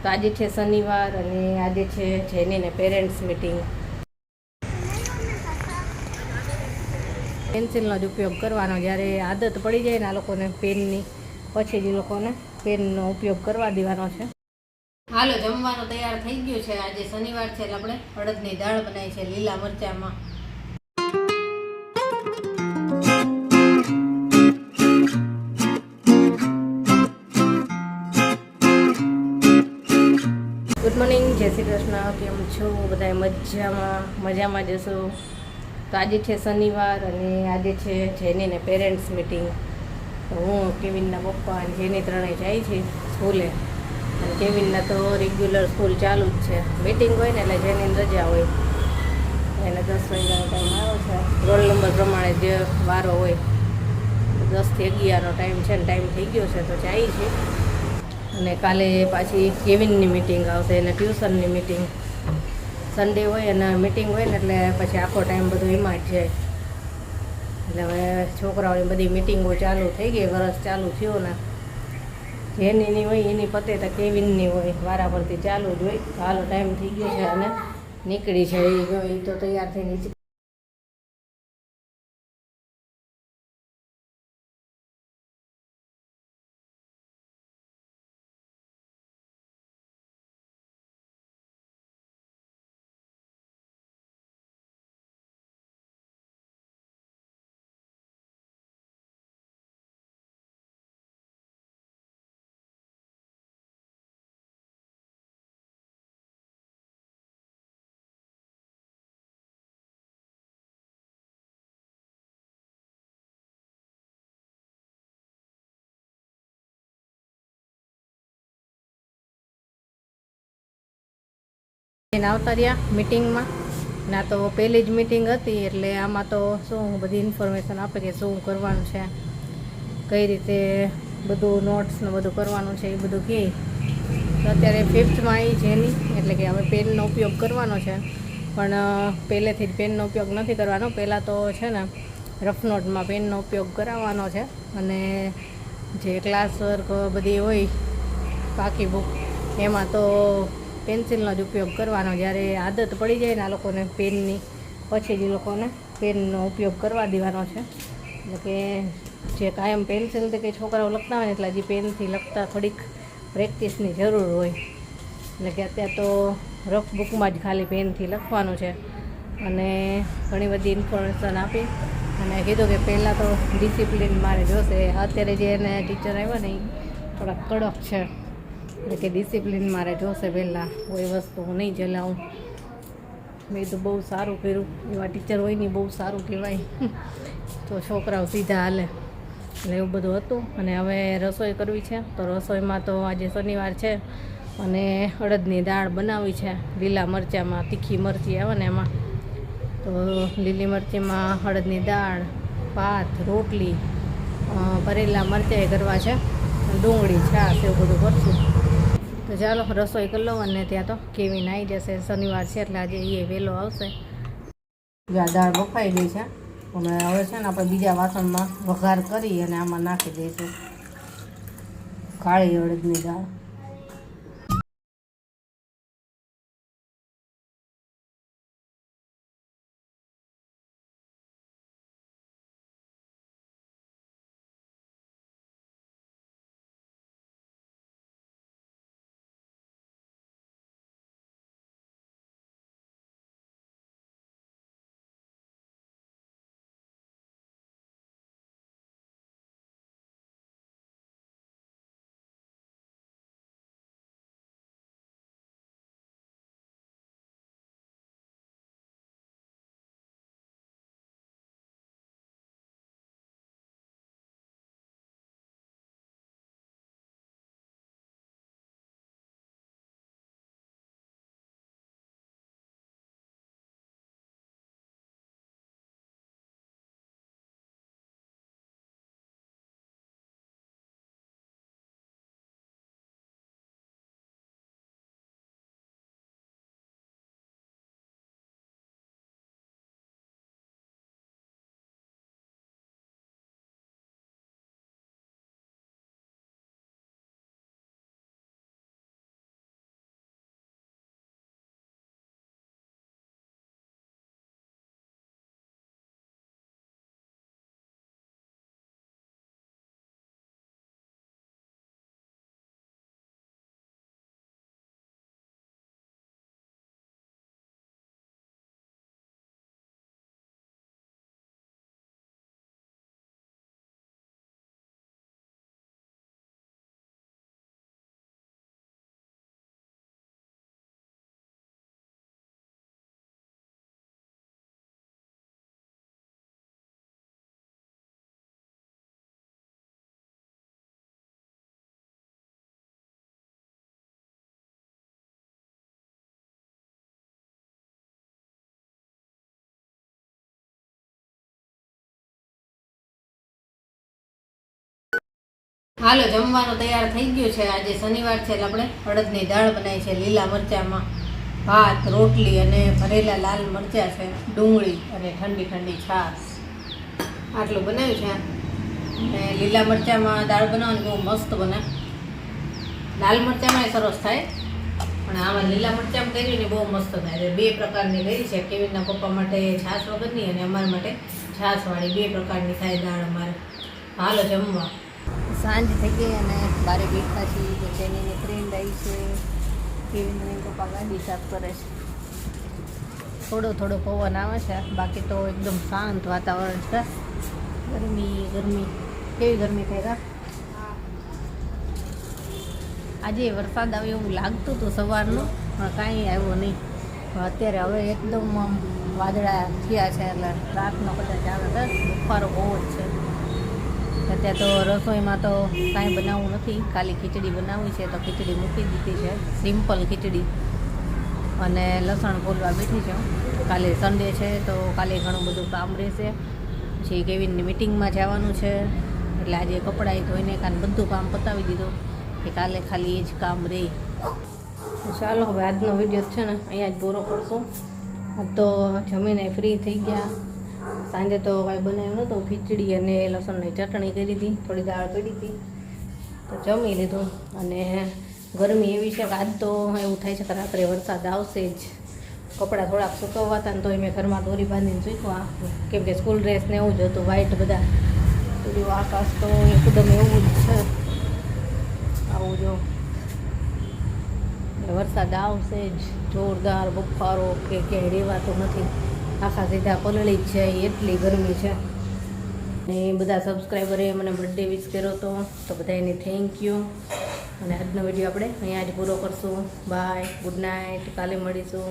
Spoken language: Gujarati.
તો આજે છે શનિવાર અને આજે છે જેનીને પેરેન્ટ્સ મીટિંગ. પેન્સિલનો જ ઉપયોગ કરવાનો. જ્યારે આદત પડી જાય ને આ લોકોને પેનની, પછી જ એ લોકોને પેનનો ઉપયોગ કરવા દેવાનો છે. હાલો, જમવાનું તૈયાર થઈ ગયું છે. આજે શનિવાર છે એટલે આપણે અડદની દાળ બનાવી છે લીલા મરચામાં. ગુડ મોર્નિંગ, જય શ્રી કૃષ્ણ. કેમ છો બધા? મજામાં જશો. તો આજે છે શનિવાર અને આજે છે જેનીને પેરેન્ટ્સ મીટિંગ. તો હું કેવિનના પપ્પા અને જેની ત્રણેય જાય છે સ્કૂલે. અને કેવિનના તો રેગ્યુલર સ્કૂલ ચાલુ જ છે. મીટિંગ હોય ને એટલે જેની રજા હોય. એને 10 વાગ્યાનો ટાઈમ આવ્યો છે. રોલ નંબર પ્રમાણે જે વારો હોય 10 થી 11નો ટાઈમ છે ને ટાઈમ થઈ ગયો છે તો જાય છે. અને કાલે પાછી કેવિનની મીટિંગ આવશે અને ટ્યુશનની મીટિંગ. સન્ડે હોય અને મીટિંગ હોય ને એટલે પછી આખો ટાઈમ બધો એમાં જ જાય. એટલે હવે છોકરાઓની બધી મીટિંગો ચાલુ થઈ ગઈ. વરસ ચાલુ થયો ને જેનીની હોય એની પતે તો કેવિનની હોય, વારાફરતી ચાલુ જ હોય. હાલો, ટાઈમ થઈ ગયો છે અને નીકળી છે. એ તો તૈયાર થઈને આવતા રહ્યા મીટિંગમાં. ના તો પહેલી જ મીટિંગ હતી એટલે આમાં તો શું બધી ઇન્ફોર્મેશન આપે કે શું કરવાનું છે, કઈ રીતે બધું નોટ્સને બધું કરવાનું છે એ બધું કહે. તો અત્યારે 5થમાં આવી જેની, એટલે કે હવે પેનનો ઉપયોગ કરવાનો છે. પણ પહેલેથી જ પેનનો ઉપયોગ નથી કરવાનો. પહેલાં તો છે ને રફ નોટમાં પેનનો ઉપયોગ કરાવવાનો છે. અને જે ક્લાસ વર્ક બધી હોય પાકી બુક એમાં તો પેન્સિલનો જ ઉપયોગ કરવાનો. જ્યારે આદત પડી જાય ને આ લોકોને પેનની, પછી જ એ લોકોને પેનનો ઉપયોગ કરવા દેવાનો છે. એટલે કે જે કાયમ પેન્સિલથી કંઈ છોકરાઓ લખતા હોય ને એટલે હજી પેનથી લખતા થોડીક પ્રેક્ટિસની જરૂર હોય. એટલે કે અત્યારે તો રફ બુકમાં જ ખાલી પેનથી લખવાનું છે. અને ઘણી બધી ઇન્ફોર્મેશન આપી અને કીધું કે પહેલાં તો ડિસિપ્લિન મારે જોશે. અત્યારે જે એને ટીચર આવ્યા ને એ થોડાક કડક છે. એટલે કે ડિસિપ્લિન મારે જોશે. પહેલાં કોઈ વસ્તુ હું નહીં ચલાવું. મેં તો બહુ સારું કર્યું. એવા ટીચર હોય ને બહુ સારું કહેવાય. તો છોકરાઓ સીધા હાલે. એટલે એવું બધું હતું. અને હવે રસોઈ કરવી છે. તો રસોઈમાં તો આજે શનિવાર છે અને અડદની દાળ બનાવી છે લીલા મરચામાં. તીખી મરચી આવે ને એમાં. તો લીલી મરચીમાં અડદની દાળ, ભાત, રોટલી, ભરેલા મરચાં કરવા છે, ડુંગળી, છાશ એવું બધું કરશું. તો ચાલો રસોઈ કરી લો. અને ત્યાં તો કેવિન આવી જશે. શનિવાર છે એટલે આજે એ વહેલો આવશે. દાળ બફાઈ ગઈ છે. અને હવે છે ને આપણે બીજા વાસણમાં વઘાર કરી અને આમાં નાખી દઈશું કાળી અડદની દાળ. હાલો, જમવાનું તૈયાર થઈ ગયું છે. આજે શનિવાર છે એટલે આપણે અડદની દાળ બનાવી છે લીલા મરચાંમાં, ભાત, રોટલી અને ભરેલા લાલ મરચાં છે, ડુંગળી અને ઠંડી ઠંડી છાશ. આટલું બનાવ્યું છે. અને લીલા મરચાંમાં દાળ બનાવવાની બહુ મસ્ત બને. લાલ મરચાંમાં સરસ થાય, પણ આમાં લીલા મરચાં કર્યું ને બહુ મસ્ત થાય. બે પ્રકારની કરી છે, કેવીનના પપ્પા માટે છાશ વગરની અને અમારા માટે છાશવાળી. બે પ્રકારની થાય દાળ અમારે. હાલો જમવા. સાંજ થઈ ગઈ અને બારે બેઠા છીએ. તો તેની ફ્રેન્ડ આવી છે, કેવીન પપ્પા ગાડી સાફ કરે છે. થોડો થોડો પવન આવે છે, બાકી તો એકદમ શાંત વાતાવરણ છે. ગરમી કેવી ગરમી થાય કા. આજે વરસાદ આવ્યો એવું લાગતું હતું સવારનું, પણ કાંઈ આવ્યો નહીં. અત્યારે હવે એકદમ વાદળા થયા છે, એટલે રાતનો કદાચ આવે છે. બફારો બહુ જ છે. અત્યારે તો રસોઈમાં તો કાંઈ બનાવવું નથી, ખાલી ખીચડી બનાવવી છે. તો ખીચડી મૂકી દીધી છે, સિમ્પલ ખીચડી. અને લસણ ફોલવા બેઠી છે. કાલે સન્ડે છે તો કાલે ઘણું બધું કામ રહેશે. પછી કેવીનની મિટિંગમાં જવાનું છે, એટલે આજે કપડાં ધોઈને બધું કામ પતાવી દીધું કે કાલે ખાલી એ જ કામ રહે. ચાલો હવે આજનો વિડીયો છે ને અહીંયા જ પૂરો કરશું. તો જમીને ફ્રી થઈ ગયા. સાંજે તો કાંઈ બનાવ્યું નહોતું, ખીચડી અને લસણની ચટણી કરી હતી, થોડી દાળ પડી હતી તો જમી લીધું. અને ગરમી એવી છે કે આજ તો એવું થાય છે કે રાત્રે વરસાદ આવશે જ. કપડાં થોડાક સુકવવા હતા ને તો મેં ઘરમાં દોરી બાંધીને સૂકવા, કેમ કે સ્કૂલ ડ્રેસ ને એવું જ હતું, વ્હાઈટ બધા. બધું આકાશ તો એકદમ એવું જ છે. આવું જો વરસાદ આવશે જ. જોરદાર બફારો કે ક્યાંય રહેવાતું નથી. આખા સીધા પલળી જ છે, એટલી ગરમી છે. ને બધા સબસ્ક્રાઈબરે મને બર્થડે વિશ કર્યો હતો, તો બધાને થેન્ક યુ. અને આજનો વિડીયો આપણે અહીંયા જ પૂરો કરશું. બાય, ગુડ નાઇટ, કાલે મળીશું.